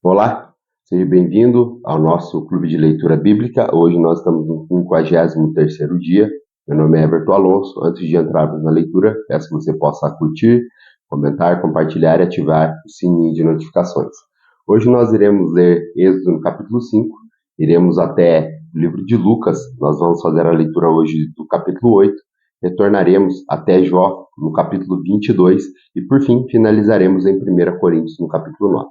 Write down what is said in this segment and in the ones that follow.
Olá, seja bem-vindo ao nosso Clube de Leitura Bíblica. Hoje nós estamos no 53º dia. Meu nome é Everton Alonso. Antes de entrarmos na leitura, peço que você possa curtir, comentar, compartilhar e ativar o sininho de notificações. Hoje nós iremos ler Êxodo no capítulo 5, iremos até o livro de Lucas. Nós vamos fazer a leitura hoje do capítulo 8, retornaremos até Jó no capítulo 22 e, por fim, finalizaremos em 1 Coríntios no capítulo 9.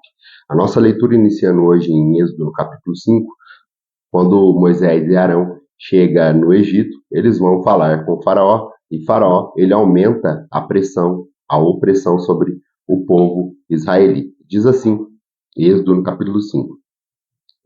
A nossa leitura iniciando hoje em Êxodo, no capítulo 5, quando Moisés e Arão chegam no Egito, eles vão falar com Faraó, e Faraó, ele aumenta a pressão, a opressão sobre o povo israelita. Diz assim, Êxodo, no capítulo 5.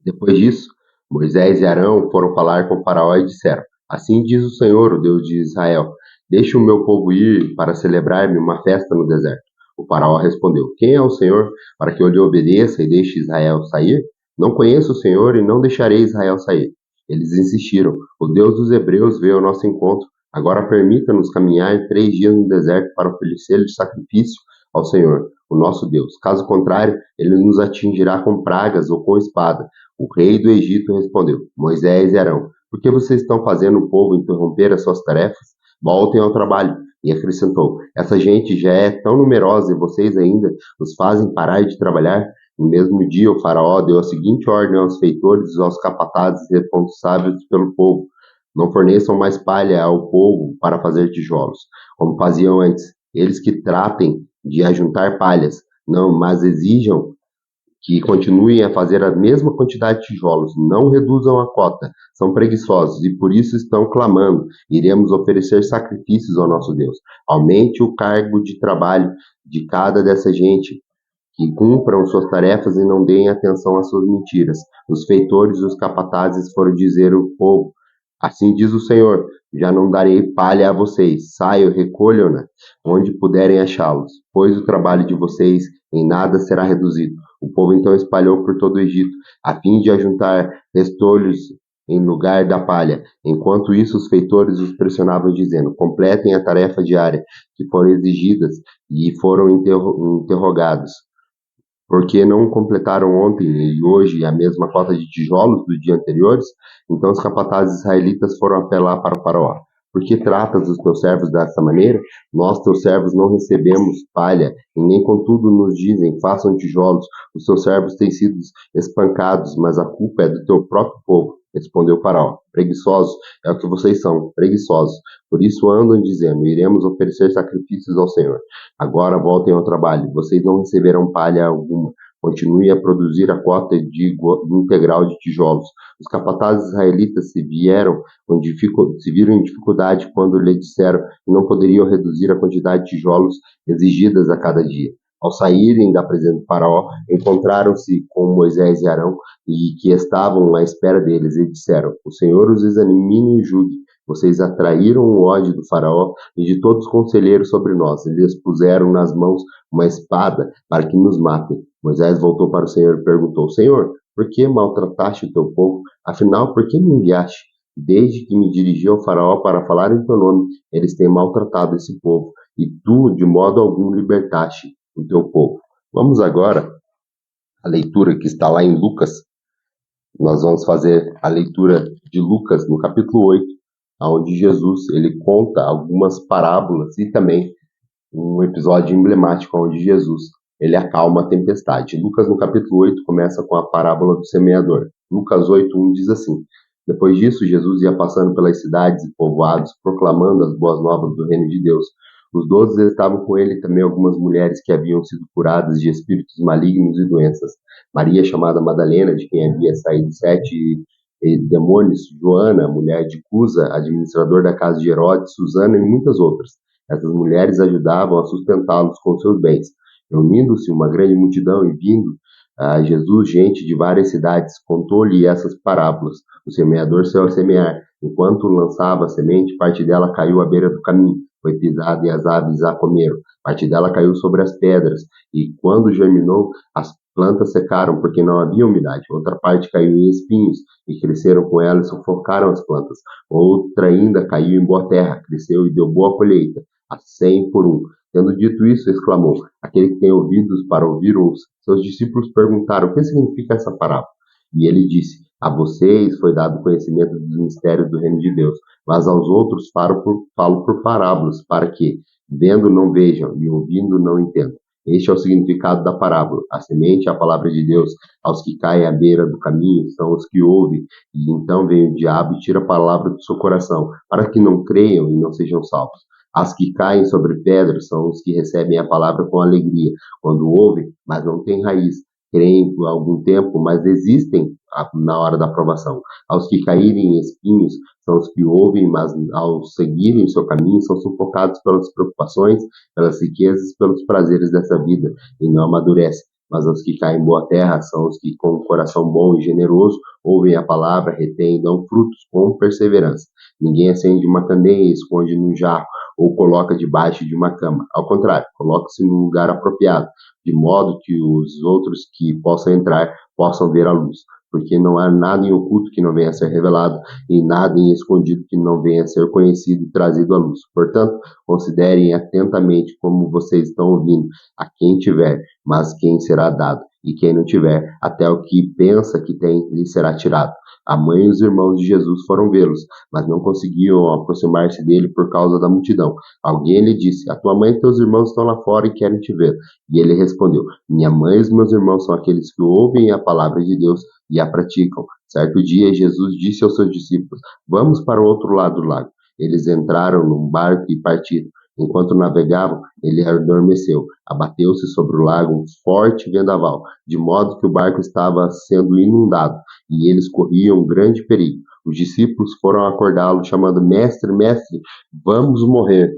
Depois disso, Moisés e Arão foram falar com Faraó e disseram, assim diz o Senhor, o Deus de Israel, deixe o meu povo ir para celebrar-me uma festa no deserto. O Faraó respondeu, quem é o Senhor para que eu lhe obedeça e deixe Israel sair? Não conheço o Senhor e não deixarei Israel sair. Eles insistiram, o Deus dos hebreus veio ao nosso encontro. Agora permita-nos caminhar 3 dias no deserto para oferecer-lhe sacrifício ao Senhor, o nosso Deus. Caso contrário, ele nos atingirá com pragas ou com espada. O rei do Egito respondeu, Moisés e Arão, por que vocês estão fazendo o povo interromper as suas tarefas? Voltem ao trabalho. E acrescentou, essa gente já é tão numerosa e vocês ainda os fazem parar de trabalhar? No mesmo dia, o faraó deu a seguinte ordem aos feitores e aos capatazes responsáveis pelo povo. Não forneçam mais palha ao povo para fazer tijolos, como faziam antes. Eles que tratem de ajuntar palhas, não, mas exijam que continuem a fazer a mesma quantidade de tijolos, não reduzam a cota, são preguiçosos e por isso estão clamando, iremos oferecer sacrifícios ao nosso Deus. Aumente o cargo de trabalho de cada dessa gente, que cumpram suas tarefas e não deem atenção às suas mentiras. Os feitores e os capatazes foram dizer ao povo, assim diz o Senhor, já não darei palha a vocês, saiam, recolham-na, onde puderem achá-los, pois o trabalho de vocês em nada será reduzido. O povo então espalhou por todo o Egito, a fim de ajuntar restolhos em lugar da palha. Enquanto isso, os feitores os pressionavam, dizendo, completem a tarefa diária que foram exigidas e foram interrogados. Porque não completaram ontem e hoje a mesma cota de tijolos do dia anteriores? Então os capatazes israelitas foram apelar para o faraó. Por que tratas os teus servos dessa maneira? Nós, teus servos, não recebemos palha, e nem contudo nos dizem, façam tijolos. Os teus servos têm sido espancados, mas a culpa é do teu próprio povo. Respondeu o faraó. Preguiçosos é o que vocês são, preguiçosos. Por isso andam dizendo, iremos oferecer sacrifícios ao Senhor. Agora voltem ao trabalho. Vocês não receberão palha alguma. Continue a produzir a cota integral de tijolos. Os capatazes israelitas se viram em dificuldade quando lhe disseram que não poderiam reduzir a quantidade de tijolos exigidas a cada dia. Ao saírem da presença do faraó, encontraram-se com Moisés e Arão e que estavam à espera deles e disseram, o Senhor os examine e julgue. Vocês atraíram o ódio do faraó e de todos os conselheiros sobre nós. Eles puseram nas mãos uma espada para que nos matem. Moisés voltou para o Senhor e perguntou, Senhor, por que maltrataste o teu povo? Afinal, por que me enviaste? Desde que me dirigi ao faraó para falar em teu nome, eles têm maltratado esse povo, e tu, de modo algum, libertaste o teu povo. Vamos agora à leitura que está lá em Lucas. Nós vamos fazer a leitura de Lucas no capítulo 8, onde Jesus ele conta algumas parábolas e também um episódio emblemático onde Jesus ele acalma a tempestade. Lucas no capítulo 8 começa com a parábola do semeador. Lucas 8:1 diz assim, depois disso Jesus ia passando pelas cidades e povoados, proclamando as boas novas do reino de Deus. Os 12 estavam com ele também algumas mulheres que haviam sido curadas de espíritos malignos e doenças. Maria, chamada Madalena, de quem havia saído 7 demônios, Joana, mulher de Cusa, administrador da casa de Herodes, Susana e muitas outras. Essas mulheres ajudavam a sustentá-los com seus bens. Reunindo-se uma grande multidão e vindo a Jesus, gente de várias cidades, contou-lhe essas parábolas. O semeador saiu a semear. Enquanto lançava a semente, parte dela caiu à beira do caminho, foi pisada e as aves a comeram. Parte dela caiu sobre as pedras, e quando germinou, as plantas secaram porque não havia umidade. Outra parte caiu em espinhos, e cresceram com ela e sufocaram as plantas. Outra ainda caiu em boa terra, cresceu e deu boa colheita, a 100 por 1. Tendo dito isso, exclamou: Aquele que tem ouvidos para ouvir, ouça. Seus discípulos perguntaram: O que significa essa parábola? E ele disse: A vocês foi dado conhecimento dos mistérios do reino de Deus, mas aos outros falo por parábolas, para que, vendo, não vejam, e ouvindo, não entendam. Este é o significado da parábola. A semente é a palavra de Deus. Aos que caem à beira do caminho são os que ouvem, e então vem o diabo e tira a palavra do seu coração, para que não creiam e não sejam salvos. As que caem sobre pedras são os que recebem a palavra com alegria, quando ouvem, mas não têm raiz. Creem por algum tempo, mas desistem na hora da aprovação. Aos que caírem em espinhos são os que ouvem, mas ao seguirem o seu caminho são sufocados pelas preocupações, pelas riquezas, pelos prazeres dessa vida, e não amadurecem. Mas os que caem em boa terra são os que, com um coração bom e generoso, ouvem a palavra, retêm e dão frutos com perseverança. Ninguém acende uma candeia e esconde num jarro, ou coloca debaixo de uma cama. Ao contrário, coloca-se num lugar apropriado, de modo que os outros que possam entrar possam ver a luz. Porque não há nada em oculto que não venha a ser revelado, e nada em escondido que não venha a ser conhecido e trazido à luz. Portanto, considerem atentamente como vocês estão ouvindo. A quem tiver, mas quem será dado, e quem não tiver, até o que pensa que tem, lhe será tirado. A mãe e os irmãos de Jesus foram vê-los, mas não conseguiam aproximar-se dele por causa da multidão. Alguém lhe disse: A tua mãe e teus irmãos estão lá fora e querem te ver. E ele respondeu: Minha mãe e os meus irmãos são aqueles que ouvem a palavra de Deus e a praticam. Certo dia, Jesus disse aos seus discípulos: Vamos para o outro lado do lago. Eles entraram num barco e partiram. Enquanto navegavam, ele adormeceu. Abateu-se sobre o lago um forte vendaval, de modo que o barco estava sendo inundado, e eles corriam um grande perigo. Os discípulos foram acordá-lo, chamando: Mestre, mestre, vamos morrer.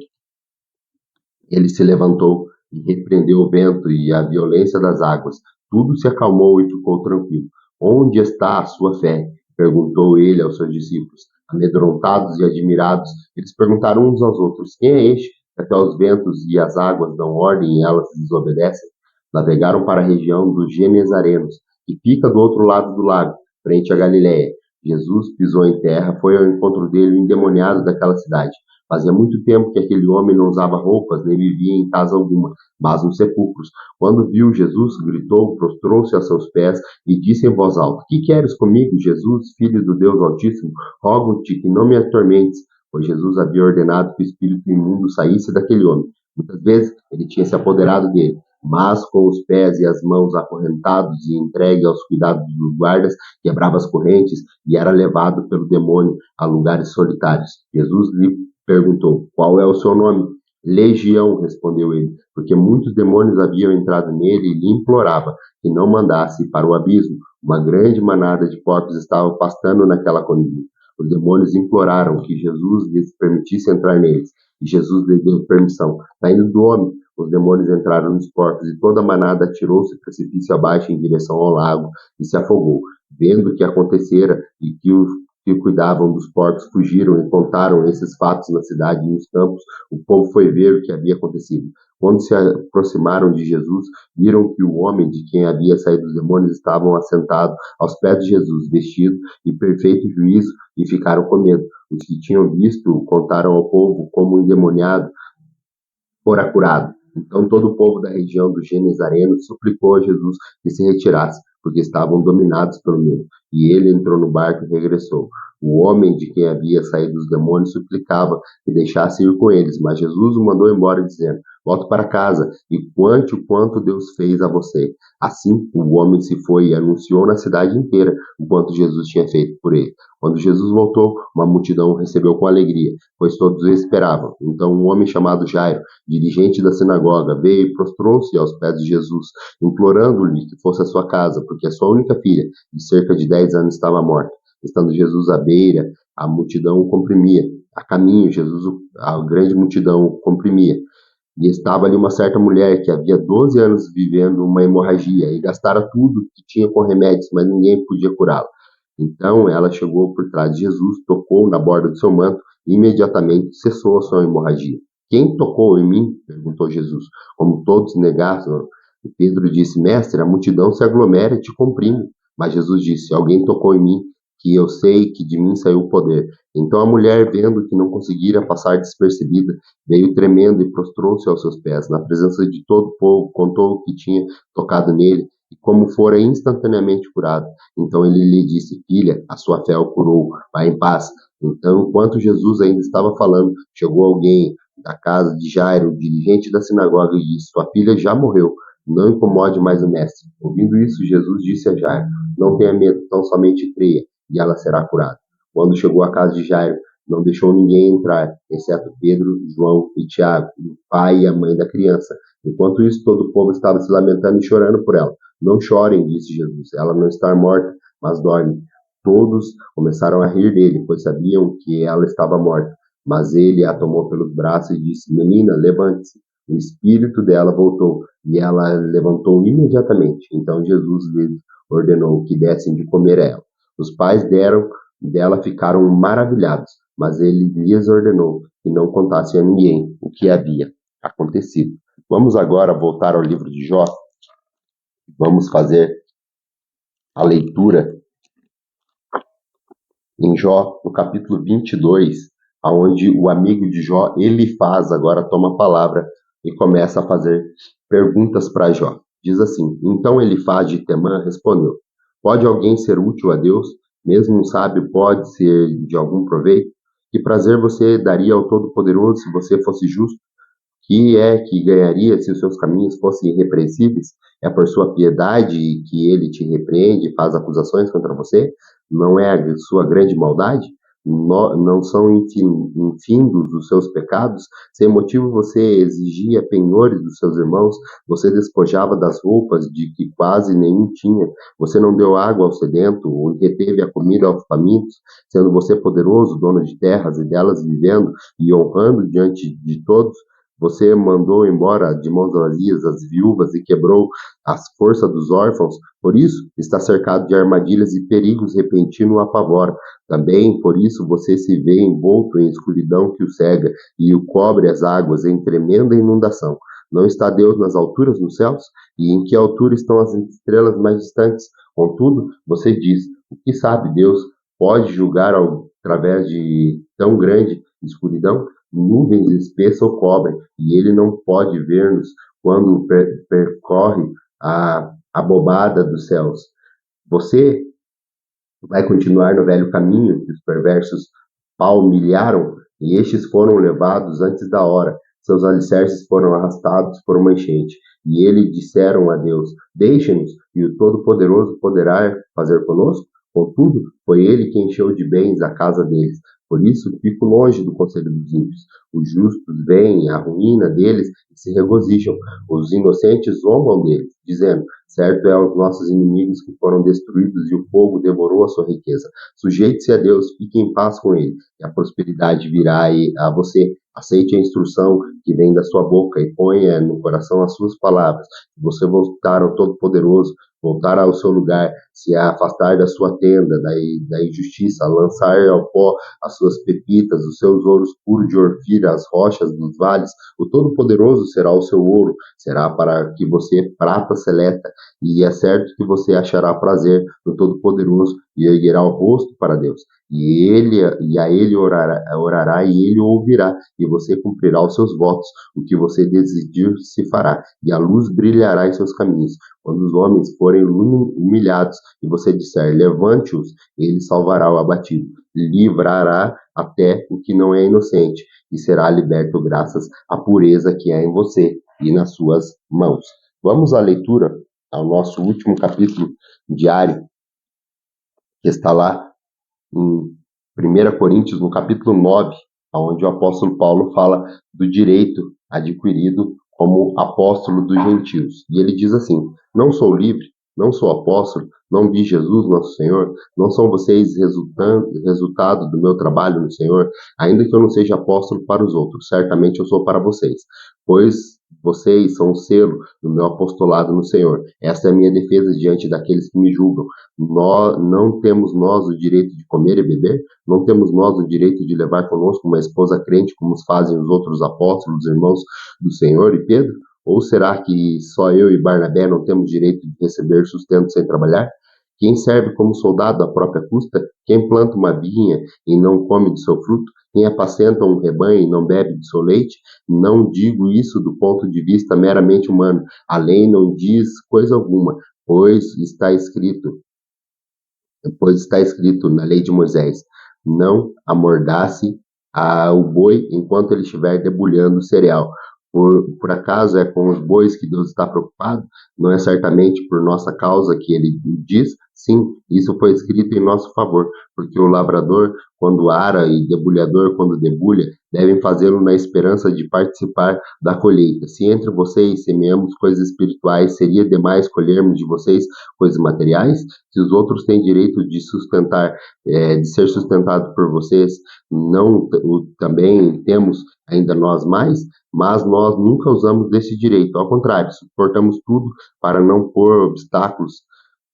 Ele se levantou e repreendeu o vento e a violência das águas. Tudo se acalmou e ficou tranquilo. Onde está a sua fé? Perguntou ele aos seus discípulos. Amedrontados e admirados, eles perguntaram uns aos outros: Quem é este que até os ventos e as águas dão ordem e elas desobedecem? Navegaram para a região dos Genesarenos, que fica do outro lado do lago, frente a Galiléia. Jesus pisou em terra, foi ao encontro dele o endemoniado daquela cidade. Fazia muito tempo que aquele homem não usava roupas, nem vivia em casa alguma, mas nos sepulcros. Quando viu Jesus, gritou, prostrou-se a seus pés e disse em voz alta: Que queres comigo, Jesus, filho do Deus Altíssimo? Rogo-te que não me atormentes, pois Jesus havia ordenado que o espírito imundo saísse daquele homem. Muitas vezes ele tinha se apoderado dele, mas com os pés e as mãos acorrentados e entregue aos cuidados dos guardas, quebrava as correntes e era levado pelo demônio a lugares solitários. Jesus lhe perguntou: Qual é o seu nome? Legião, respondeu ele, porque muitos demônios haviam entrado nele e lhe implorava que não mandasse para o abismo. Uma grande manada de porcos estava pastando naquela colina. Os demônios imploraram que Jesus lhes permitisse entrar neles, e Jesus lhe deu permissão. Saindo do homem, os demônios entraram nos porcos, e toda a manada atirou-se precipício abaixo em direção ao lago e se afogou. Vendo o que acontecera e que os que cuidavam dos porcos fugiram e contaram esses fatos na cidade e nos campos, o povo foi ver o que havia acontecido. Quando se aproximaram de Jesus, viram que o homem de quem havia saído os demônios estava assentado aos pés de Jesus, vestido em perfeito juízo, e ficaram com medo. Os que tinham visto contaram ao povo como o endemoniado fora curado. Então todo o povo da região do Genesareno suplicou a Jesus que se retirasse, porque estavam dominados pelo medo. E ele entrou no barco e regressou. O homem de quem havia saído os demônios suplicava que deixasse ir com eles, mas Jesus o mandou embora, dizendo: Volte para casa e conte o quanto Deus fez a você. Assim, o homem se foi e anunciou na cidade inteira o quanto Jesus tinha feito por ele. Quando Jesus voltou, uma multidão o recebeu com alegria, pois todos o esperavam. Então um homem chamado Jairo, dirigente da sinagoga, veio e prostrou-se aos pés de Jesus, implorando-lhe que fosse à sua casa, porque a sua única filha, de cerca de 10 anos, estava morta. Estando Jesus à beira, a multidão o comprimia. A caminho, a grande multidão o comprimia. E estava ali uma certa mulher que havia 12 anos vivendo uma hemorragia e gastara tudo que tinha com remédios, mas ninguém podia curá-la. Então ela chegou por trás de Jesus, tocou na borda do seu manto e imediatamente cessou a sua hemorragia. Quem tocou em mim? Perguntou Jesus. Como todos negaram, Pedro disse: Mestre, a multidão se aglomera e te comprime. Mas Jesus disse: Alguém tocou em mim, que eu sei que de mim saiu o poder. Então a mulher, vendo que não conseguira passar despercebida, veio tremendo e prostrou-se aos seus pés. Na presença de todo o povo, contou o que tinha tocado nele e como fora instantaneamente curado. Então ele lhe disse: filha, a sua fé o curou, vá em paz. Então, enquanto Jesus ainda estava falando, chegou alguém da casa de Jairo, dirigente da sinagoga, e disse: sua filha já morreu, não incomode mais o mestre. Ouvindo isso, Jesus disse a Jairo: não tenha medo, tão somente creia, e ela será curada. Quando chegou à casa de Jairo, não deixou ninguém entrar, exceto Pedro, João e Tiago, o pai e a mãe da criança. Enquanto isso, todo o povo estava se lamentando e chorando por ela. Não chorem, disse Jesus, ela não está morta, mas dorme. Todos começaram a rir dele, pois sabiam que ela estava morta. Mas ele a tomou pelos braços e disse: menina, levante-se. O espírito dela voltou e ela levantou imediatamente. Então Jesus lhes ordenou que dessem de comer a ela. Os pais dela ficaram maravilhados, mas ele lhes ordenou que não contassem a ninguém o que havia acontecido. Vamos agora voltar ao livro de Jó. Vamos fazer a leitura em Jó, no capítulo 22, onde o amigo de Jó, Elifaz, agora toma a palavra e começa a fazer perguntas para Jó. Diz assim: então Elifaz de Temã respondeu: pode alguém ser útil a Deus? Mesmo um sábio pode ser de algum proveito? Que prazer você daria ao Todo-Poderoso se você fosse justo? Que é que ganharia se os seus caminhos fossem irrepreensíveis? É por sua piedade que ele te repreende e faz acusações contra você? Não é a sua grande maldade? Não são infindos os seus pecados? Sem motivo você exigia penhores dos seus irmãos, você despojava das roupas de que quase nenhum tinha, você não deu água ao sedento, ou reteve a comida aos famintos, sendo você poderoso, dono de terras e delas vivendo e honrando diante de todos. Você mandou embora de mãos vazias as viúvas e quebrou as forças dos órfãos. Por isso, está cercado de armadilhas e perigos repentinos o apavora. Também, por isso, você se vê envolto em escuridão que o cega e o cobre as águas em tremenda inundação. Não está Deus nas alturas nos céus? E em que altura estão as estrelas mais distantes? Contudo, você diz: o que sabe Deus? Pode julgar através de tão grande escuridão? Nuvens espessas o cobrem, e ele não pode ver-nos quando percorre a bobada dos céus. Você vai continuar no velho caminho que os perversos palmilharam, e estes foram levados antes da hora. Seus alicerces foram arrastados por uma enchente. E eles disseram a Deus: deixe-nos, e o Todo-Poderoso poderá fazer conosco? Contudo, foi ele que encheu de bens a casa deles. Por isso, fico longe do conselho dos ímpios. Os justos veem a ruína deles e se regozijam. Os inocentes zombam deles, dizendo: certo é aos nossos inimigos que foram destruídos e o fogo devorou a sua riqueza. Sujeite-se a Deus, fique em paz com ele, e a prosperidade virá a você. Aceite a instrução que vem da sua boca e ponha no coração as suas palavras. Se você voltar ao Todo-Poderoso, voltar ao seu lugar, se afastar da sua tenda, da injustiça, lançar ao pó as suas pepitas, os seus ouros puros de Orfir, as rochas dos vales, o Todo-Poderoso será o seu ouro, será para que você prata seleta, e é certo que você achará prazer no Todo-Poderoso e erguerá o rosto para Deus. E a ele orará e ele o ouvirá, e você cumprirá os seus votos. O que você decidir se fará, e a luz brilhará em seus caminhos. Quando os homens forem humilhados e você disser: levante-os, ele salvará o abatido, livrará até o que não é inocente, e será liberto graças à pureza que há em você e nas suas mãos. Vamos à leitura, ao nosso último capítulo diário, que está lá em 1 Coríntios, no capítulo 9, onde o apóstolo Paulo fala do direito adquirido como apóstolo dos gentios. E ele diz assim: não sou livre, não sou apóstolo, não vi Jesus nosso Senhor, não são vocês resultado do meu trabalho no Senhor, ainda que eu não seja apóstolo para os outros, certamente eu sou para vocês, pois vocês são o selo do meu apostolado no Senhor. Esta é a minha defesa diante daqueles que me julgam. Não temos nós o direito de comer e beber? Não temos nós o direito de levar conosco uma esposa crente, como fazem os outros apóstolos, irmãos do Senhor e Pedro? Ou será que só eu e Barnabé não temos direito de receber sustento sem trabalhar? Quem serve como soldado à própria custa? Quem planta uma vinha e não come de seu fruto? Quem apacenta um rebanho e não bebe de seu leite? Não digo isso do ponto de vista meramente humano. A lei não diz coisa alguma, pois está escrito, pois está escrito na lei de Moisés: não amordace o boi enquanto ele estiver debulhando o cereal. Por acaso é com os bois que Deus está preocupado? Não é certamente por nossa causa que ele diz? Sim, isso foi escrito em nosso favor, porque o lavrador, quando ara, e debulhador, quando debulha, devem fazê-lo na esperança de participar da colheita. Se entre vocês semeamos coisas espirituais, seria demais colhermos de vocês coisas materiais? Se os outros têm direito de sustentar, de ser sustentado por vocês, não também temos ainda nós mais? Mas nós nunca usamos desse direito, ao contrário, suportamos tudo para não pôr obstáculos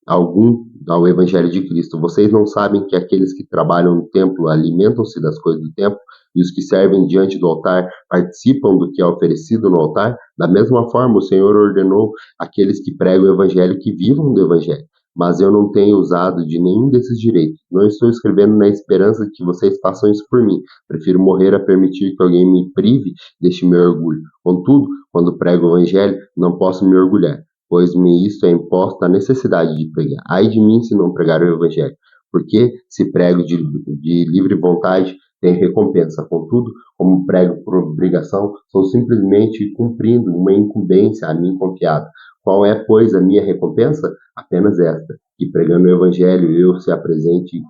algum ao Evangelho de Cristo. Vocês não sabem que aqueles que trabalham no templo alimentam-se das coisas do templo e os que servem diante do altar participam do que é oferecido no altar? Da mesma forma, o Senhor ordenou àqueles que pregam o Evangelho que vivam do Evangelho. Mas eu não tenho usado de nenhum desses direitos. Não estou escrevendo na esperança de que vocês façam isso por mim. Prefiro morrer a permitir que alguém me prive deste meu orgulho. Contudo, quando prego o Evangelho, não posso me orgulhar, pois me isto é imposta a necessidade de pregar. Ai de mim se não pregar o Evangelho, porque se prego de livre vontade, tem recompensa. Contudo, como prego por obrigação, sou simplesmente cumprindo uma incumbência a mim confiada. Qual é, pois, a minha recompensa? Apenas esta, que pregando o Evangelho eu se apresente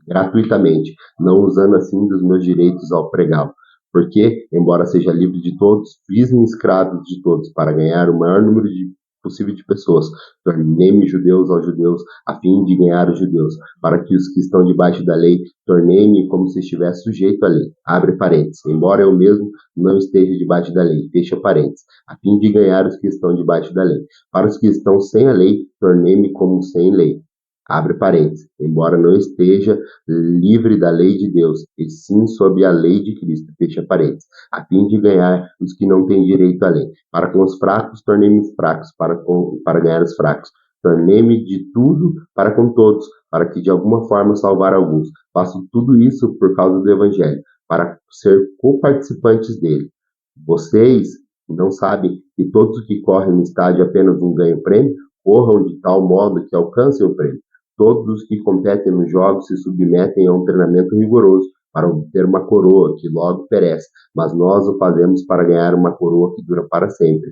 gratuitamente, não usando assim dos meus direitos ao pregá-lo. Porque, embora seja livre de todos, fiz-me escravo de todos para ganhar o maior número possível de pessoas. Tornei-me judeus aos judeus, a fim de ganhar os judeus, para que os que estão debaixo da lei, tornei-me como se estivesse sujeito à lei. Abre parênteses. Embora eu mesmo não esteja debaixo da lei, fecha parênteses, a fim de ganhar os que estão debaixo da lei. Para os que estão sem a lei, tornei-me como sem lei. Abre parênteses, embora não esteja livre da lei de Deus, e sim sob a lei de Cristo, fecha parênteses, a fim de ganhar os que não têm direito à lei. Para com os fracos, tornei-me fracos, para ganhar os fracos. Tornei-me de tudo para com todos, para que de alguma forma salvar alguns. Faço tudo isso por causa do Evangelho, para ser coparticipantes dele. Vocês não sabem que todos os que correm no estádio apenas um ganha-prêmio? Corram de tal modo que alcancem o prêmio. Todos os que competem nos jogos se submetem a um treinamento rigoroso para obter uma coroa que logo perece, mas nós o fazemos para ganhar uma coroa que dura para sempre.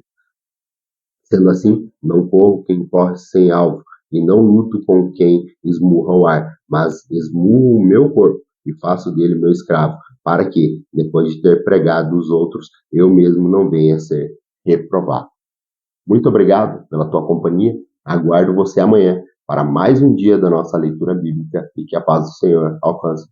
Sendo assim, não corro quem corre sem alvo, e não luto com quem esmurra o ar, mas esmurro o meu corpo e faço dele meu escravo, para que, depois de ter pregado os outros, eu mesmo não venha a ser reprovado. Muito obrigado pela tua companhia. Aguardo você amanhã para mais um dia da nossa leitura bíblica e que a paz do Senhor alcance